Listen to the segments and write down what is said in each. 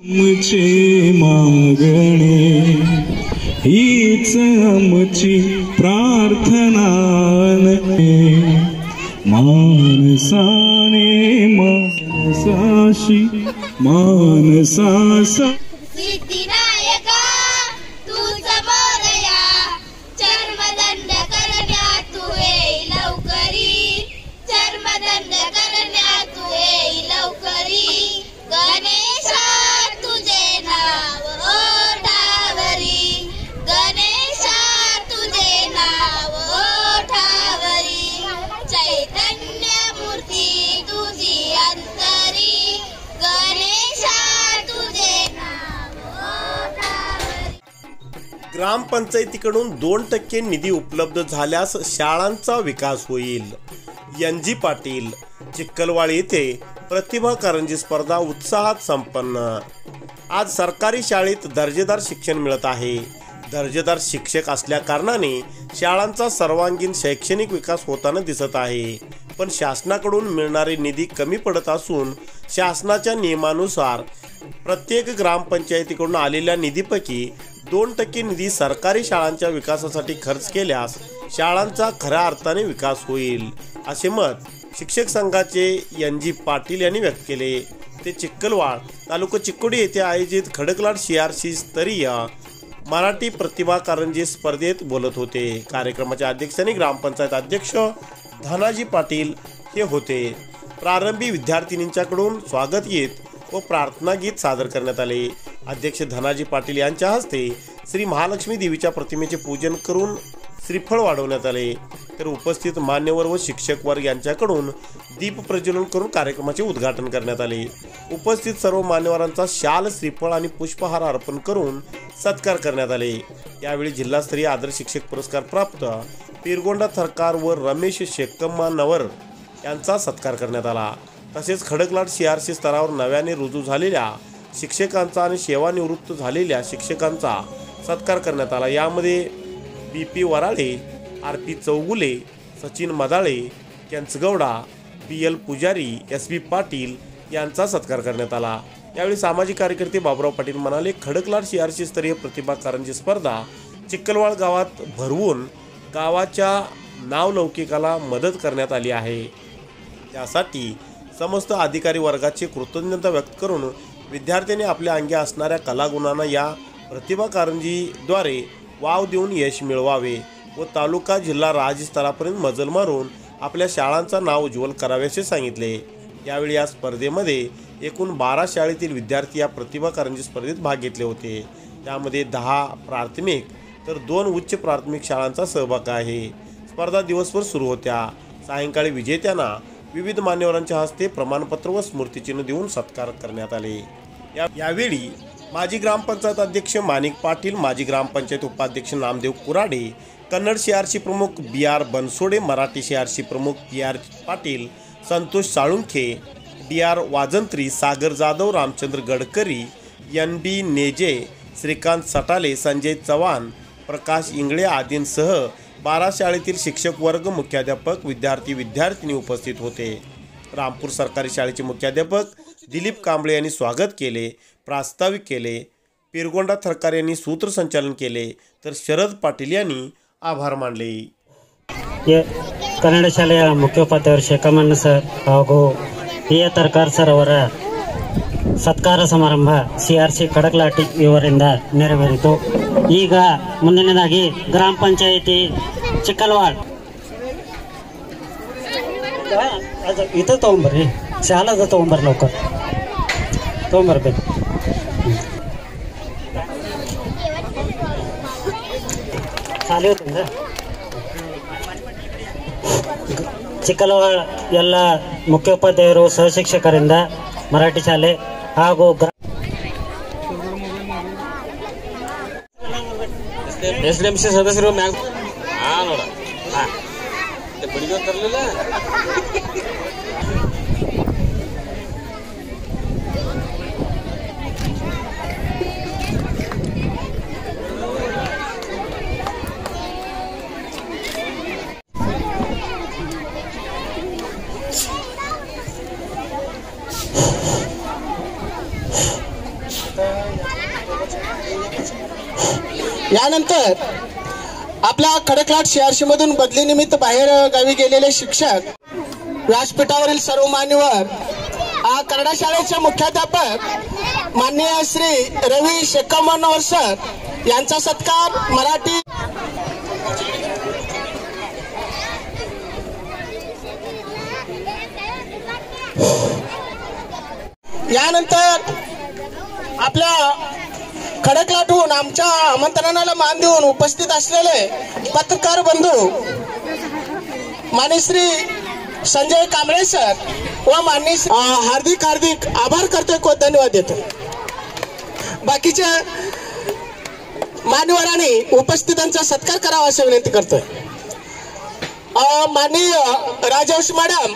आमची मागणी हीच आमची प्रार्थना मानसाने मानसाशी मानसासा सिद्धिनायका तुझा मोरया चर्मदंड करण्या तू येई लवकरी चर्मदंड करण्या तू येई लवकरी गणेशा तुझे नाव ओठावरी गणेशा तुझे नाव ओठावरी चैतन्य मूर्ती तुझी अंतरी गणेशा तुझे नाव ओठावरी। ग्रामपंचायतीकडून 2% निधी उपलब्ध झाल्यास शाळांचा विकास होईल। NG पाटील चिखलवाडी येथे प्रतिभा कारंजी स्पर्धा उत्साहात संपन्न। आज सरकारी शाळेत दर्जेदार शिक्षण मिळत आहे। दर्जेदार शिक्षक असल्या कारणाने शाळांचा सर्वांगीण शैक्षणिक विकास होताना दिसत आहे। पण शासनाकडून मिळणारे निधी कमी पडत असून शासनाच्या नियमानुसार प्रत्येक ग्रामपंचायतीकडून आलेल्या निधीपैकी 2% निधी सरकारी शाळांच्या विकासासाठी खर्च केल्यास शाळांचा खऱ्या अर्थाने विकास होईल, असे मत शिक्षक संघाचे NG पाटील यांनी व्यक्त केले। ते चिखलवाड तालुका चिकोडी येथे आयोजित खडकलाट CRC स्तरीय मराठी प्रतिभा कारंजी स्पर्धेत बोलत होते। कार्यक्रमाच्या अध्यक्षांनी ग्रामपंचायत अध्यक्ष धनाजी पाटील हे होते। प्रारंभी विद्यार्थिनींच्याकडून स्वागत गीत व प्रार्थना गीत सादर करण्यात आले। अध्यक्ष धनाजी पाटील यांच्या हस्ते श्री महालक्ष्मी देवीच्या प्रतिमेचे पूजन करून श्रीफळ वाढवण्यात आले। तर उपस्थित मान्यवर व शिक्षक वर्ग यांच्याकडून दीप प्रज्वलन करून कार्यक्रमाचे उद्घाटन करण्यात आले। उपस्थित सर्व मान्यवरांचा शाल, श्रीफळ आणि पुष्पहार अर्पण करून सत्कार करण्यात आले। यावेळी जिल्हास्तरीय आदर्श शिक्षक पुरस्कार प्राप्त पिरगोंडा थरकार व रमेश शेकम्मानवर यांचा सत्कार करण्यात आला। तसेच खडकलाट CRC स्तरावर नव्याने रुजू झालेल्या शिक्षकांचा आणि सेवानिवृत्त झालेल्या शिक्षकांचा सत्कार करण्यात आला। यामध्ये BP वराळे, RP चौगुले, सचिन मदाळे, केंचगौडा, PL पुजारी, SB पाटील यांचा सत्कार करण्यात आला। यावेळी सामाजिक कार्यकर्ते बाबुराव पाटील म्हणाले, खडकलाट CRC स्तरीय प्रतिभा कारंजी स्पर्धा चिखलवाड गावात भरवून गावाच्या नावलौकिकाला मदत करण्यात आली आहे। त्यासाठी समस्त अधिकारी वर्गाची कृतज्ञता व्यक्त करून विद्यार्थ्यांनी आपल्या अंगी असणाऱ्या कलागुणांना या प्रतिभा कारंजीद्वारे वाव देऊन यश मिळवावे व तालुका जिल्हा राज्य स्तरापर्यंत मजल मारून आपल्या शाळांचा नाव उज्ज्वल करावे असे सांगितले। यावेळी या स्पर्धेमध्ये एकूण 12 शाळेतील विद्यार्थी या प्रतिभा कारंजी स्पर्धेत भाग घेतले होते। त्यामध्ये 10 प्राथमिक तर 2 उच्च प्राथमिक शाळांचा सहभाग आहे। स्पर्धा दिवसभर सुरू होत्या। सायंकाळी विजेत्यांना विविध मान्यवरांच्या हस्ते प्रमाणपत्र व स्मृतिचिन्ह देऊन सत्कार करण्यात आले। यावेळी माजी ग्रामपंचायत अध्यक्ष माणिक पाटील, माजी ग्रामपंचायत उपाध्यक्ष नामदेव कुराडे, कन्नड CRC प्रमुख BR बनसोडे, मराठी CRC प्रमुख PR Patil, Santosh Salunkhe, DR वाजंत्री, Sagar Jadhav, Ramchandra Gadkari, NB Neje, Shrikant Satale, Sanjay Chavan, प्रकाश इंगळे आदींसह 12 शाळेतील शिक्षक वर्ग, मुख्याध्यापक, विद्यार्थी-विद्यार्थिनी उपस्थित होते। रामपूर सरकारी शाळेचे मुख्याध्यापक दिलीप कांबळे यांनी स्वागत केले, प्रास्ताविक केले। पिरगोंडा थरकार यांनी सूत्रसंचालन केले तर शरद पाटील यांनी आभार मानले। ಕನ್ನಡ ಶಾಲೆಯ ಮುಖ್ಯೋಪಾಧ್ಯಾಯರು ಶೇಖಮಣ್ಣ ಸರ್ ಹಾಗೂ PA ತರಕಾರ್ ಸರ್ ಅವರ ಸತ್ಕಾರ ಸಮಾರಂಭ CRC ಕಡಕಲಾಟಿ ಇವರಿಂದ ನೆರವೇರಿತು। ಈಗ ಮುಂದಿನದಾಗಿ ಗ್ರಾಮ ಪಂಚಾಯಿತಿ ಚಿಕ್ಕಲ್ವಾಡ್ ಇದು ತಗೊಂಬರ್ರಿ, ಶಾಲಾದ ತಗೊಂಬರ್ರಿ, ಲೌಕರ್ ತಗೊಂಬರ್ಬೇಕು। ಶಾಲೆ ಹೋಗ್ತಂದ್ರೆ ಚಿಕ್ಕಲವಾಡ ಎಲ್ಲ ಮುಖ್ಯೋಪಾಧ್ಯಾಯರು, ಸಹಶಿಕ್ಷಕರಿಂದ ಮರಾಠಿ ಶಾಲೆ ಹಾಗೂ SDMC ಸದಸ್ಯರು ನೋಡ ತರಲಿಲ್ಲ यानंतर आपल्या खडकलाट CRC मधून बदलीनिमित्त बाहेर गावी गेलेले शिक्षक, व्यासपीठावरील सर्व मान्यवर, करडा शाळेचे मुख्याध्यापक माननीय श्री रवी शेकमनवर सर यांचा सत्कार मराठी यानंतर आपल्या खडकलाटहून आमच्या आमंत्रणाला मान देऊन उपस्थित असलेले पत्रकार बंधू माननीय श्री संजय कांबळे सर व माननीय हार्दिक आभार करतोय व धन्यवाद देतो. बाकीच्या मान्यवरांनी उपस्थितांचा सत्कार करावा अशी विनंती करतोय. माननीय राजवंशी मॅडम.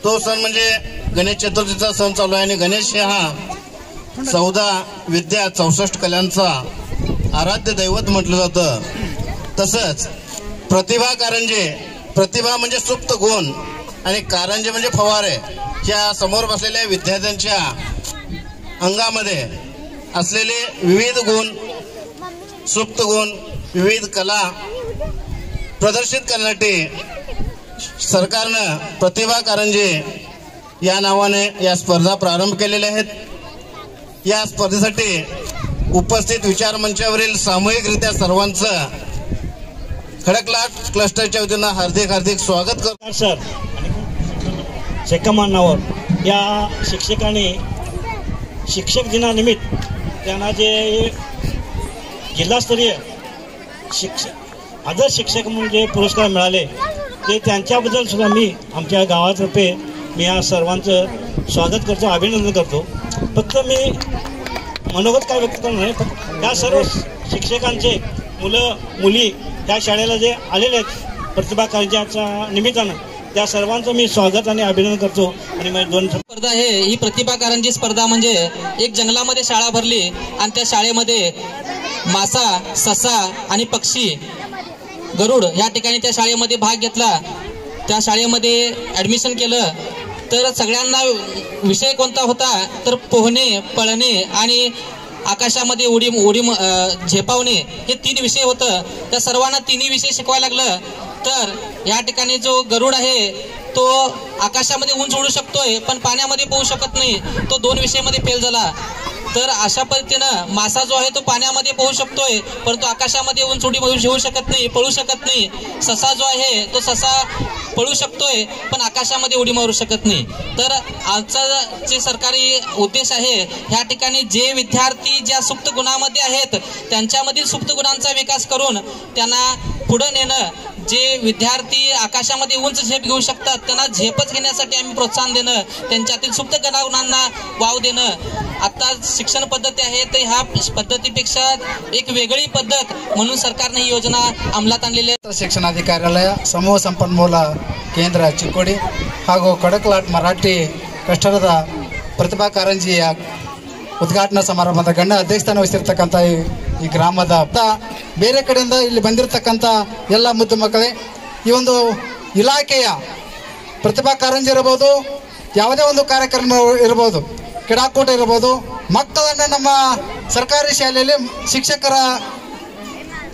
तो सण म्हणजे गणेश चतुर्थीचा सण चालू आहे आणि गणेश हा 14 विद्या 64 कलांचा आराध्य दैवत म्हटलं जातं. तसंच प्रतिभा कारंजे, प्रतिभा म्हणजे सुप्त गुण आणि कारंजे म्हणजे फवारे, या समोर बसलेल्या विद्यार्थ्यांच्या अंगामध्ये असलेले विविध गुण, सुप्त गुण, विविध कला प्रदर्शित करण्यासाठी सरकारनं प्रतिभा कारंजे या नावाने या स्पर्धा प्रारंभ केलेल्या आहेत. या स्पर्धेसाठी उपस्थित विचार मंचावरील सामूहिकरित्या सर्वांचं खडकलाट क्लस्टरच्या वतीनं हार्दिक स्वागत करतो. सर शेकमनावर या शिक्षकांनी शिक्षक दिनानिमित्त त्यांना जे जिल्हास्तरीय आदर्श शिक्षक म्हणजे पुरस्कार मिळाले ते त्यांच्याबद्दल सुद्धा मी आमच्या गावातर्फे मी या सर्वांचं स्वागत करतो, अभिनंदन करतो. फक्त मी मनोगत काय व्यक्त करणार नाही, फक्त या सर्व शिक्षकांचे मुलं मुली त्या शाळेला जे आलेले आहेत प्रतिभा कारंजेच्या निमित्तानं त्या सर्वांचं मी स्वागत आणि अभिनंदन करतो. आणि माझी 2 स्पर्धा आहे ही प्रतिभा कारंजी स्पर्धा म्हणजे एक जंगलामध्ये शाळा भरली आणि त्या शाळेमध्ये मासा, ससा आणि पक्षी, गरुड या ठिकाणी त्या शाळेमध्ये भाग घेतला. त्या शाळेमध्ये ॲडमिशन केलं तर सगळ्यांना विषय कोणता होता तर पोहणे, पळणे आणि आकाशामध्ये उडी झेपावणे हे 3 विषय होतं. त्या सर्वांना 3 विषय शिकवायला लागलं. तर या ठिकाणी जो गरुड आहे तो आकाशामध्ये उंच उडू शकतोय पण पाण्यामध्ये पोहू शकत नाही, तो 2 विषयामध्ये फेल झाला. तर अशा पद्धतीनं मासा जो आहे तो पाण्यामध्ये पोहू शकतोय, परंतु आकाशामध्ये उंच उडी होऊ शकत नाही, पळू शकत नाही. ससा जो आहे तो ससा पळू शकतोय पण आकाशामध्ये उडी मारू शकत नाही. तर आमचा जे सरकारी उद्देश आहे, ह्या ठिकाणी जे विद्यार्थी ज्या सुप्त गुणामध्ये आहेत त्यांच्यामधील सुप्त गुणांचा विकास करून त्यांना पुढे नेणं. जे विद्यार्थी आकाशामध्ये उंच झेप घेऊ शकतात त्यांना झेपच घेण्यासाठी आम्ही प्रोत्साहन देणं, त्यांच्यातील सुप्त गुणांना वाव देणं. आता शिक्षण पद्धती आहे तर ह्या पद्धतीपेक्षा एक वेगळी पद्धत म्हणून सरकारने ही योजना अंमलात आणलेली आहे. ಶಿಕ್ಷಣಾಧಿಕಾರಿಯಾಲಯ ಸಮೂಹ ಸಂಪನ್ಮೂಲ ಕೇಂದ್ರ ಚಿಕ್ಕೋಡಿ ಹಾಗೂ ಕಡಕ್ಲಾಟ್ ಮರಾಠಿ ಕಷ್ಟರದ ಪ್ರತಿಭಾ ಕಾರಂಜಿಯ ಉದ್ಘಾಟನಾ ಸಮಾರಂಭದ ಗಣ್ಯ ಅಧ್ಯಕ್ಷಸ್ಥಾನ ವಹಿಸಿರ್ತಕ್ಕಂಥ ಈ ಗ್ರಾಮದ ಬೇರೆ ಕಡೆಯಿಂದ ಇಲ್ಲಿ ಬಂದಿರತಕ್ಕಂಥ ಎಲ್ಲ ಮುದ್ದು ಮಕ್ಕಳೇ, ಈ ಒಂದು ಇಲಾಖೆಯ ಪ್ರತಿಭಾ ಕಾರಂಜಿ ಇರಬಹುದು, ಯಾವುದೇ ಒಂದು ಕಾರ್ಯಕ್ರಮ ಇರಬಹುದು, ಕ್ರೀಡಾಕೂಟ ಇರಬಹುದು, ಮಕ್ಕಳನ್ನು ನಮ್ಮ ಸರ್ಕಾರಿ ಶಾಲೆಯಲ್ಲಿ ಶಿಕ್ಷಕರ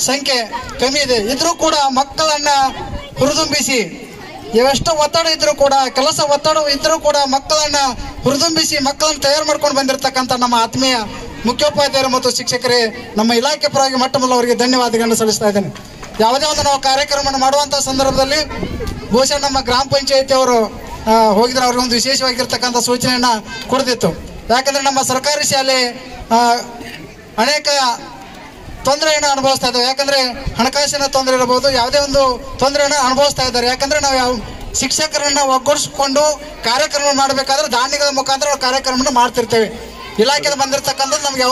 ಸಂಖ್ಯೆ ಕಮ್ಮಿ ಇದೆ ಇದ್ರೂ ಕೂಡ ಮಕ್ಕಳನ್ನ ಹುರಿದುಂಬಿಸಿ, ಎಷ್ಟು ಒತ್ತಡ ಇದ್ರೂ ಕೂಡ, ಕೆಲಸ ಒತ್ತಡ ಇದ್ರೂ ಕೂಡ ಮಕ್ಕಳನ್ನ ಹುರಿದುಂಬಿಸಿ ಮಕ್ಕಳನ್ನು ತಯಾರು ಮಾಡ್ಕೊಂಡು ಬಂದಿರತಕ್ಕಂಥ ನಮ್ಮ ಆತ್ಮೀಯ ಮುಖ್ಯೋಪಾಧ್ಯಾಯರು ಮತ್ತು ಶಿಕ್ಷಕರೇ, ನಮ್ಮ ಇಲಾಖೆ ಪರವಾಗಿ ಮೊಟ್ಟಮೊದಲು ಅವರಿಗೆ ಧನ್ಯವಾದಗಳನ್ನು ಸಲ್ಲಿಸ್ತಾ ಇದ್ದೇನೆ. ಯಾವುದೇ ಒಂದು ನಾವು ಕಾರ್ಯಕ್ರಮವನ್ನು ಮಾಡುವಂಥ ಸಂದರ್ಭದಲ್ಲಿ ಬಹುಶಃ ನಮ್ಮ ಗ್ರಾಮ ಪಂಚಾಯತಿ ಅವರು ಹೋಗಿದ್ರೆ ಅವ್ರಿಗೆ ಒಂದು ವಿಶೇಷವಾಗಿರ್ತಕ್ಕಂಥ ಸೂಚನೆಯನ್ನು ಕೊಡ್ತಿತ್ತು. ಯಾಕಂದರೆ ನಮ್ಮ ಸರ್ಕಾರಿ ಶಾಲೆ ಅನೇಕ ತೊಂದರೆಯನ್ನು ಅನುಭವಿಸ್ತಾ ಇದ್ದಾವೆ. ಯಾಕಂದರೆ ಹಣಕಾಸಿನ ತೊಂದರೆ ಇರಬಹುದು, ಯಾವುದೇ ಒಂದು ತೊಂದರೆಯನ್ನು ಅನುಭವಿಸ್ತಾ ಇದ್ದಾರೆ. ಯಾಕಂದರೆ ನಾವು ಯಾವ ಶಿಕ್ಷಕರನ್ನು ಒಗ್ಗೂಡಿಸಿಕೊಂಡು ಕಾರ್ಯಕ್ರಮ ಮಾಡಬೇಕಾದ್ರೆ ದಾನಿಗಳ ಮುಖಾಂತರ ಕಾರ್ಯಕ್ರಮವನ್ನು ಮಾಡ್ತಿರ್ತೇವೆ. ಇಲಾಖೆಗೆ ಬಂದಿರತಕ್ಕಂಥದ್ದು ನಮ್ಗೆ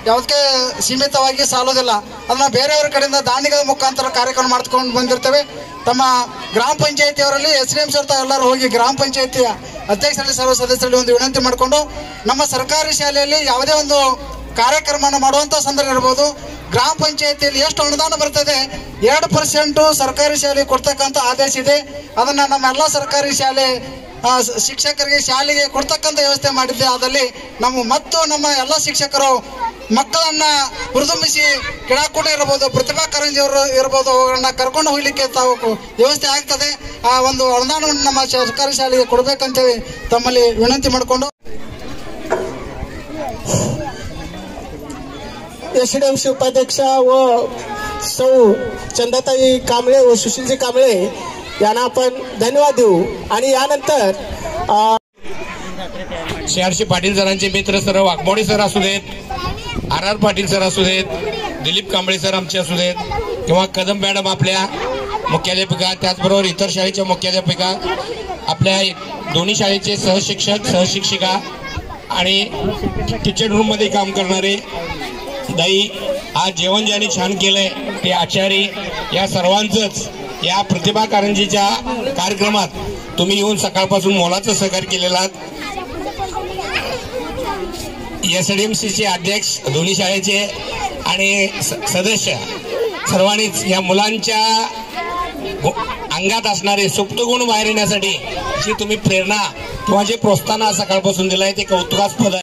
ಯಾವುದಕ್ಕೆ ಸೀಮಿತವಾಗಿ ಸಾಲೋದಿಲ್ಲ. ಅದನ್ನ ಬೇರೆಯವರ ಕಡೆಯಿಂದ ದಾನಿಗಳ ಮುಖಾಂತರ ಕಾರ್ಯಕ್ರಮ ಮಾಡ್ಕೊಂಡು ಬಂದಿರ್ತೇವೆ. ತಮ್ಮ ಗ್ರಾಮ ಪಂಚಾಯತಿಯವರಲ್ಲಿ SDM ಸರ್ ಎಲ್ಲರೂ ಹೋಗಿ ಗ್ರಾಮ ಪಂಚಾಯತಿಯ ಅಧ್ಯಕ್ಷರಲ್ಲಿ ಸರ್ವ ಸದಸ್ಯರಲ್ಲಿ ಒಂದು ವಿನಂತಿ ಮಾಡಿಕೊಂಡು ನಮ್ಮ ಸರ್ಕಾರಿ ಶಾಲೆಯಲ್ಲಿ ಯಾವುದೇ ಒಂದು ಕಾರ್ಯಕ್ರಮವನ್ನು ಮಾಡುವಂಥ ಸಂದರ್ಭ ಇರ್ಬೋದು, ಗ್ರಾಮ ಪಂಚಾಯತಿಯಲ್ಲಿ ಎಷ್ಟು ಅನುದಾನ ಬರ್ತದೆ 2% ಸರ್ಕಾರಿ ಶಾಲೆ ಕೊಡ್ತಕ್ಕಂಥ ಆದೇಶ ಇದೆ. ಅದನ್ನು ನಮ್ಮ ಎಲ್ಲ ಸರ್ಕಾರಿ ಶಾಲೆ ಶಿಕ್ಷಕರಿಗೆ ಶಾಲೆಗೆ ಕೊಡ್ತಕ್ಕಂಥ ವ್ಯವಸ್ಥೆ ಮಾಡಿದ್ದೆ. ಅದರಲ್ಲಿ ನಮ್ಮ ಎಲ್ಲ ಶಿಕ್ಷಕರು ಮಕ್ಕಳನ್ನ ಹುರಿದುಂಬಿಸಿ ಕ್ರೀಡಾಕೂಟ ಇರಬಹುದು, ಪ್ರತಿಭಾ ಕಾರಂಜಿಯವರು ಇರಬಹುದು, ಅವರನ್ನ ಕರ್ಕೊಂಡು ಹೋಗ್ಲಿಕ್ಕೆ ತಾವು ವ್ಯವಸ್ಥೆ ಆಗ್ತದೆ. ಆ ಒಂದು ಅನುದಾನವನ್ನು ನಮ್ಮ ಸರ್ಕಾರಿ ಶಾಲೆಗೆ ಕೊಡಬೇಕಂತೇಳಿ ತಮ್ಮಲ್ಲಿ ವಿನಂತಿ ಮಾಡಿಕೊಂಡು SDMC उपाध्यक्ष व सौ चंदाताई कांबळे व सुशीलजी कांबळे यांना आपण धन्यवाद देऊ. आणि यानंतर CRC पाटील सरांचे मित्र सर वाघमोडे सर असू देत, RR पाटील सर असू देत, दिलीप कांबळे सर आमचे असू देत, किंवा कदम मॅडम आपल्या मुख्याध्यापिका, त्याचबरोबर इतर शाळेच्या मुख्याध्यापिका, आपल्या दोन्ही शाळेचे सहशिक्षक सहशिक्षिका आणि किचन रूम मध्ये काम करणारे दाई, आज जेवण ज्यांनी छान केलंय ते आचारी, या सर्वांचंच या प्रतिभा कारंजीच्या कार्यक्रमात तुम्ही येऊन सकाळपासून मोलाचं सहकार्य केलेलं आहात. SDMCचे अध्यक्ष, दोन्ही शाळेचे आणि सदस्य सर्वांनीच या मुलांच्या अंगात असणारे सुप्त गुण बाहेर येण्यासाठी जी तुम्ही प्रेरणा किंवा जे प्रोत्साहन सकाळपासून दिलंय ते कौतुकास्पद आहे.